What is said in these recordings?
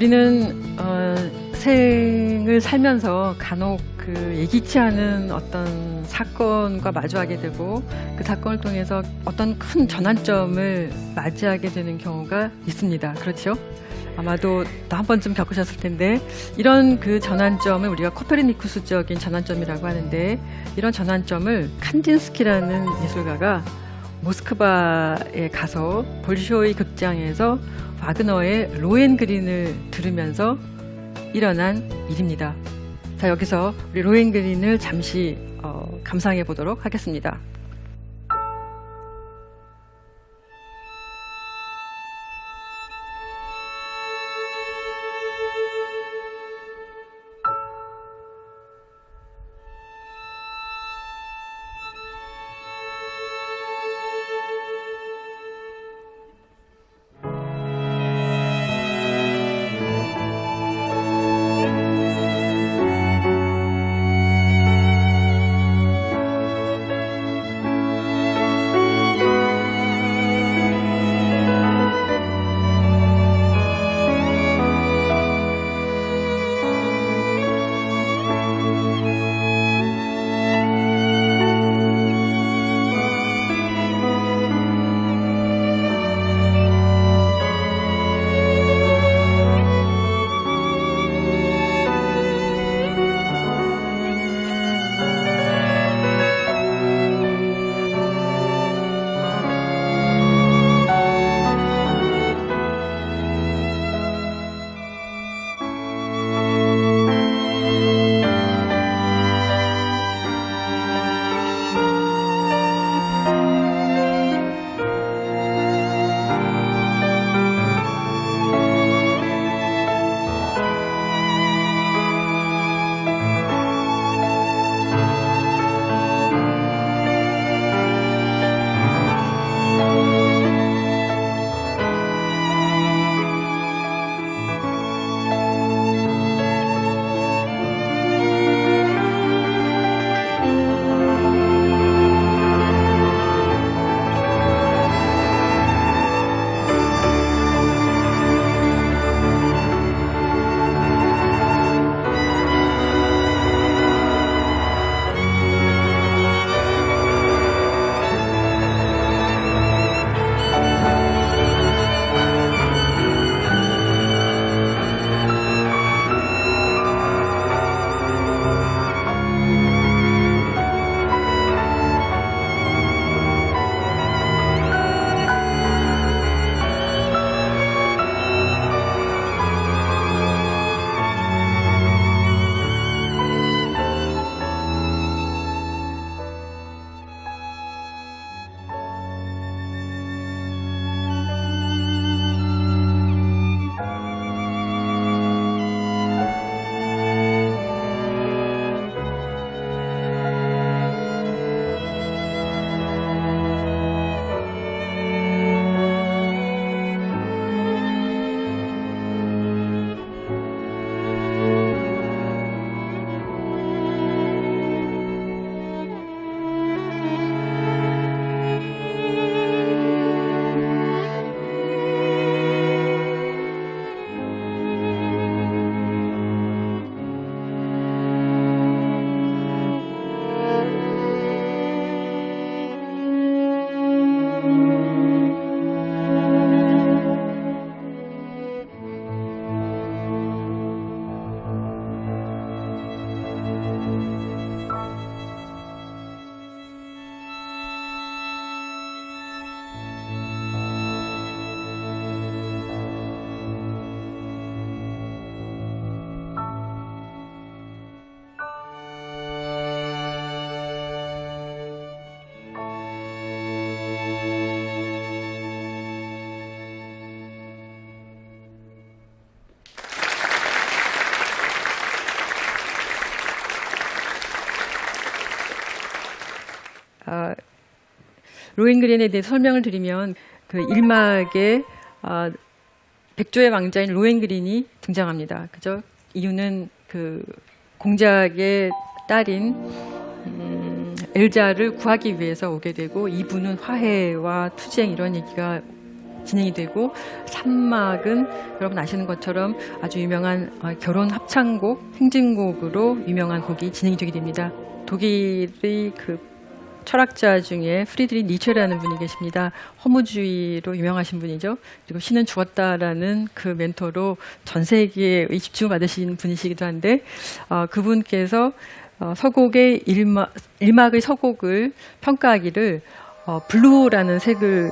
우리는 생을 살면서 간혹 그 예기치 않은 어떤 사건과 마주하게 되고 그 사건을 통해서 어떤 큰 전환점을 맞이하게 되는 경우가 있습니다. 그렇죠? 아마도 또 한 번쯤 겪으셨을 텐데 이런 그 전환점을 우리가 코페르니쿠스적인 전환점이라고 하는데 이런 전환점을 칸딘스키라는 예술가가 모스크바에 가서 볼쇼이 극장에서 와그너의 로헨그린을 들으면서 일어난 일입니다. 자, 여기서 우리 로헨그린을 잠시 감상해 보도록 하겠습니다. 로헨그린에 대해 설명을 드리면 그 1막에 백조의 왕자인 로헨그린이 등장합니다. 그죠? 이유는 그 공작의 딸인 엘자를 구하기 위해서 오게 되고 이분은 화해와 투쟁 이런 얘기가 진행이 되고 3막은 여러분 아시는 것처럼 아주 유명한 결혼 합창곡, 행진곡으로 유명한 곡이 진행이 되게 됩니다. 독일의 그 철학자 중에 프리드리히 니체라는 분이 계십니다. 허무주의로 유명하신 분이죠. 그리고 신은 죽었다라는 그 멘토로 전 세계에 집중을 받으신 분이시기도 한데 그분께서 서곡의 일막의 서곡을 평가하기를 블루라는 색을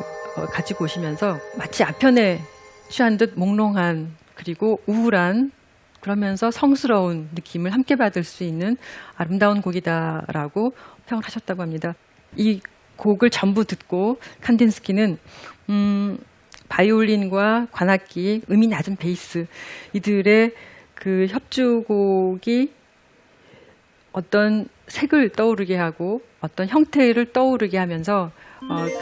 가지고 오시면서 마치 아편에 취한 듯 몽롱한 그리고 우울한 그러면서 성스러운 느낌을 함께 받을 수 있는 아름다운 곡이다라고 평을 하셨다고 합니다. 이 곡을 전부 듣고 칸딘스키는 바이올린과 관악기, 음이 낮은 베이스 이들의 그 협주곡이 어떤 색을 떠오르게 하고 어떤 형태를 떠오르게 하면서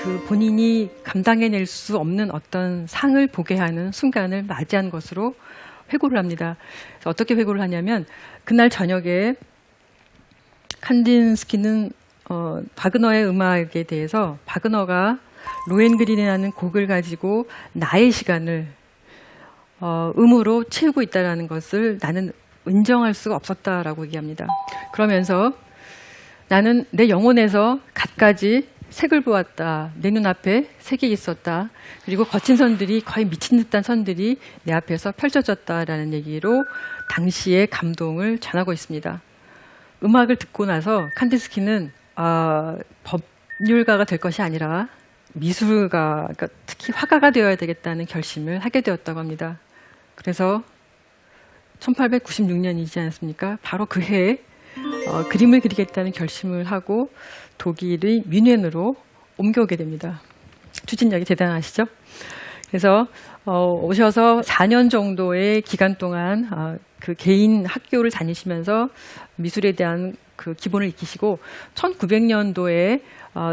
그 본인이 감당해낼 수 없는 어떤 상을 보게 하는 순간을 맞이한 것으로 회고를 합니다. 그래서 어떻게 회고를 하냐면 그날 저녁에 칸딘스키는 바그너의 음악에 대해서 바그너가 로헨그린이라는 곡을 가지고 나의 시간을 음으로 채우고 있다는 것을 나는 인정할 수가 없었다라고 얘기합니다. 그러면서 나는 내 영혼에서 갖가지 색을 보았다. 내 눈앞에 색이 있었다. 그리고 거친 선들이 거의 미친 듯한 선들이 내 앞에서 펼쳐졌다라는 얘기로 당시의 감동을 전하고 있습니다. 음악을 듣고 나서 칸딘스키는 법률가가 될 것이 아니라 미술가, 그러니까 특히 화가가 되어야 되겠다는 결심을 하게 되었다고 합니다. 그래서 1896년이지 않습니까? 바로 그 해에 그림을 그리겠다는 결심을 하고 독일의 뮌헨으로 옮겨오게 됩니다. 추진력이 대단하시죠? 그래서 오셔서 4년 정도의 기간 동안 그 개인 학교를 다니시면서 미술에 대한 그 기본을 익히시고 1900년도에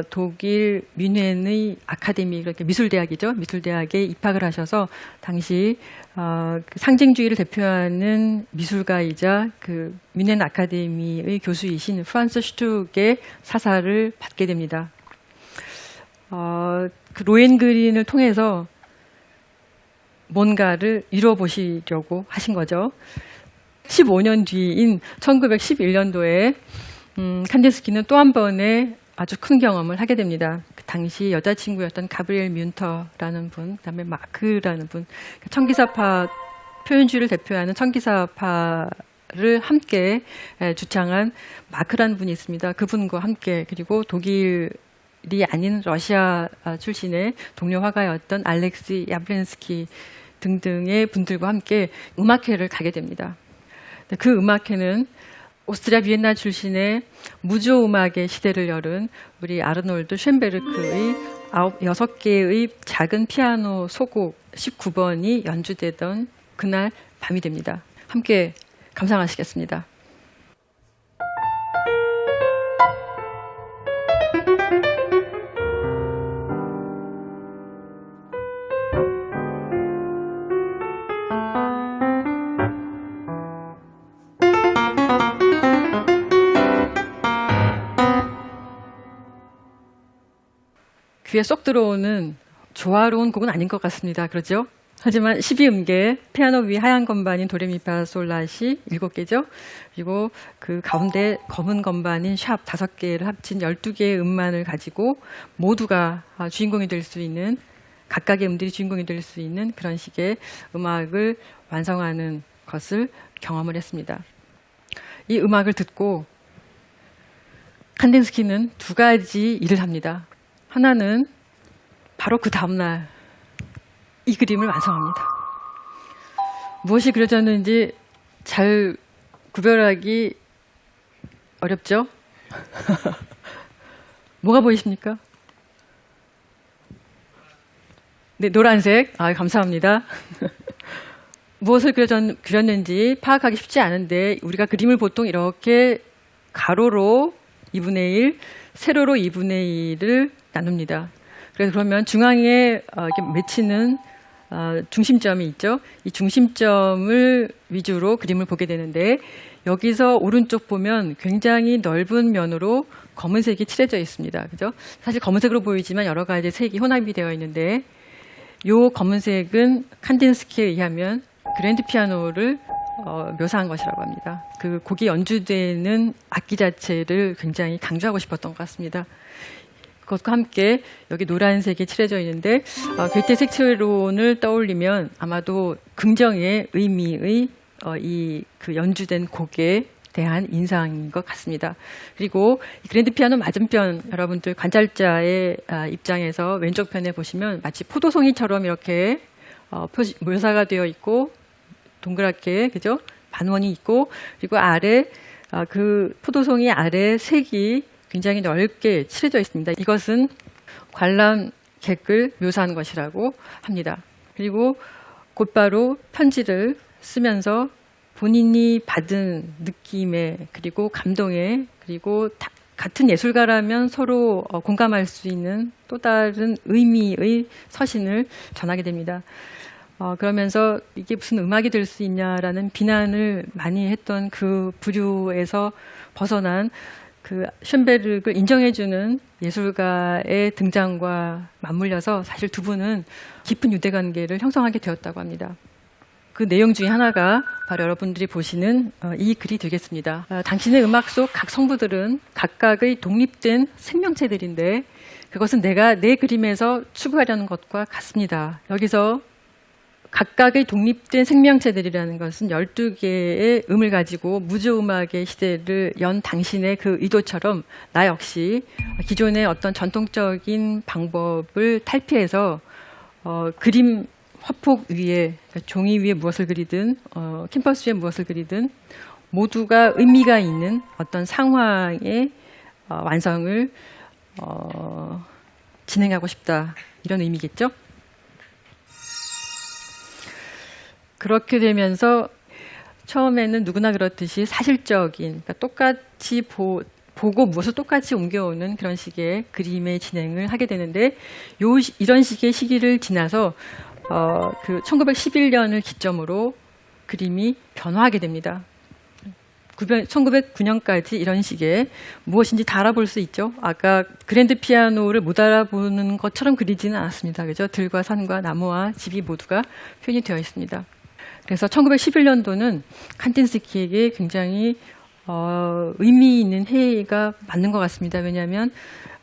독일 뮌헨의 아카데미, 그러니까 미술대학이죠. 미술대학에 입학을 하셔서 당시 그 상징주의를 대표하는 미술가이자 그 뮌헨 아카데미의 교수이신 프란츠 슈툭의 사사를 받게 됩니다. 그 로헨그린을 통해서 뭔가를 이뤄보시려고 하신 거죠. 15년 뒤인 1911년도에 칸딘스키는 또 한 번의 아주 큰 경험을 하게 됩니다. 그 당시 여자친구였던 가브리엘 뮌터라는 분, 그다음에 마크라는 분, 청기사파 표현주의를 대표하는 청기사파를 함께 주창한 마크라는 분이 있습니다. 그분과 함께 그리고 독일이 아닌 러시아 출신의 동료 화가였던 알렉시 야브렌스키 등등의 분들과 함께 음악회를 가게 됩니다. 그 음악회는 오스트리아 비엔나 출신의 무조 음악의 시대를 열은 우리 아르놀드 쉔베르크의 6개의 작은 피아노 소곡 19번이 연주되던 그날 밤이 됩니다. 함께 감상하시겠습니다. 귀에 쏙 들어오는 조화로운 곡은 아닌 것 같습니다. 그렇죠? 하지만 12음계 피아노 위 하얀 건반인 도레미파솔라시 7개죠. 그리고 그 가운데 검은 건반인 샵 5개를 합친 12개의 음만을 가지고 모두가 주인공이 될 수 있는, 각각의 음들이 주인공이 될 수 있는 그런 식의 음악을 완성하는 것을 경험을 했습니다. 이 음악을 듣고 칸딘스키는 2가지 일을 합니다. 하나는 바로 그 다음날 이 그림을 완성합니다. 무엇이 그려졌는지 잘 구별하기 어렵죠? 뭐가 보이십니까? 네, 노란색. 감사합니다. 무엇을 그렸는지 파악하기 쉽지 않은데 우리가 그림을 보통 이렇게 가로로 2분의 1, 세로로 2분의 1을 나눕니다. 그러면 중앙에 이렇게 맺히는 중심점이 있죠. 이 중심점을 위주로 그림을 보게 되는데 여기서 오른쪽 보면 굉장히 넓은 면으로 검은색이 칠해져 있습니다. 그죠? 사실 검은색으로 보이지만 여러 가지 색이 혼합이 되어 있는데 요 검은색은 칸딘스키에 의하면 그랜드 피아노를 묘사한 것이라고 합니다. 그 곡이 연주되는 악기 자체를 굉장히 강조하고 싶었던 것 같습니다. 그것과 함께 여기 노란색이 칠해져 있는데 괴테 색채론을 떠올리면 아마도 긍정의 의미의 그 연주된 곡에 대한 인상인 것 같습니다. 그리고 그랜드 피아노 맞은편 여러분들 관찰자의 입장에서 왼쪽 편에 보시면 마치 포도송이처럼 이렇게 묘사가 되어 있고 동그랗게 그죠? 반원이 있고 그리고 아래 그 포도송이 아래 색이 굉장히 넓게 칠해져 있습니다. 이것은 관람객을 묘사한 것이라고 합니다. 그리고 곧바로 편지를 쓰면서 본인이 받은 느낌에 그리고 감동에 그리고 같은 예술가라면 서로 공감할 수 있는 또 다른 의미의 서신을 전하게 됩니다. 그러면서 이게 무슨 음악이 될 수 있냐라는 비난을 많이 했던 그 부류에서 벗어난 그 쇤베르그를 인정해주는 예술가의 등장과 맞물려서 사실 두 분은 깊은 유대관계를 형성하게 되었다고 합니다. 그 내용 중에 하나가 바로 여러분들이 보시는 이 글이 되겠습니다. 당신의 음악 속 각 성부들은 각각의 독립된 생명체들인데 그것은 내가 내 그림에서 추구하려는 것과 같습니다. 여기서 각각의 독립된 생명체들이라는 것은 12개의 음을 가지고 무조음악의 시대를 연 당신의 그 의도처럼 나 역시 기존의 어떤 전통적인 방법을 탈피해서 그림 화폭 위에 그러니까 종이 위에 무엇을 그리든 캔버스 위에 무엇을 그리든 모두가 의미가 있는 어떤 상황의 완성을 진행하고 싶다 이런 의미겠죠. 그렇게 되면서 처음에는 누구나 그렇듯이 사실적인 그러니까 똑같이 보고 무엇을 똑같이 옮겨오는 그런 식의 그림의 진행을 하게 되는데 이런 식의 시기를 지나서 그 1911년을 기점으로 그림이 변화하게 됩니다. 1909년까지 이런 식의 무엇인지 다 알아볼 수 있죠. 아까 그랜드 피아노를 못 알아보는 것처럼 그리지는 않았습니다. 그죠? 들과 산과 나무와 집이 모두가 표현이 되어 있습니다. 그래서 1911년도는 칸딘스키에게 굉장히 의미 있는 해가 맞는 것 같습니다. 왜냐하면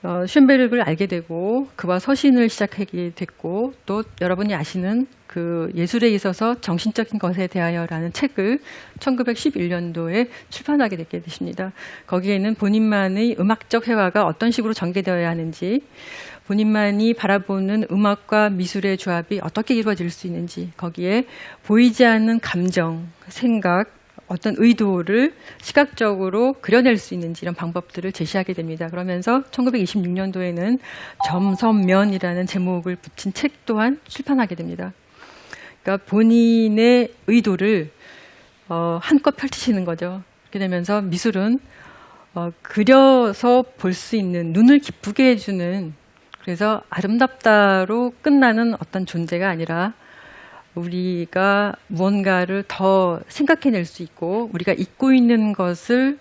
쇤베르그를 알게 되고 그와 서신을 시작하게 됐고 또 여러분이 아시는 그 예술에 있어서 정신적인 것에 대하여라는 책을 1911년도에 출판하게 되게 되십니다. 거기에는 본인만의 음악적 회화가 어떤 식으로 전개되어야 하는지 본인만이 바라보는 음악과 미술의 조합이 어떻게 이루어질 수 있는지 거기에 보이지 않는 감정, 생각, 어떤 의도를 시각적으로 그려낼 수 있는지 이런 방법들을 제시하게 됩니다. 그러면서 1926년도에는 점선면이라는 제목을 붙인 책 또한 출판하게 됩니다. 그러니까 본인의 의도를 한껏 펼치시는 거죠. 그렇게 되면서 미술은 그려서 볼 수 있는 눈을 기쁘게 해주는 그래서 아름답다로 끝나는 어떤 존재가 아니라 우리가 무언가를 더 생각해낼 수 있고 우리가 잊고 있는 것을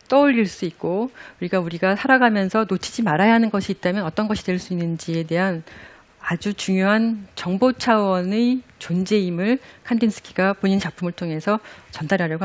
떠올릴 수 있고 우리가 살아가면서 놓치지 말아야 하는 것이 있다면 어떤 것이 될 수 있는지에 대한 아주 중요한 정보 차원의 존재임을 칸딘스키가 본인 작품을 통해서 전달하려고 합니다.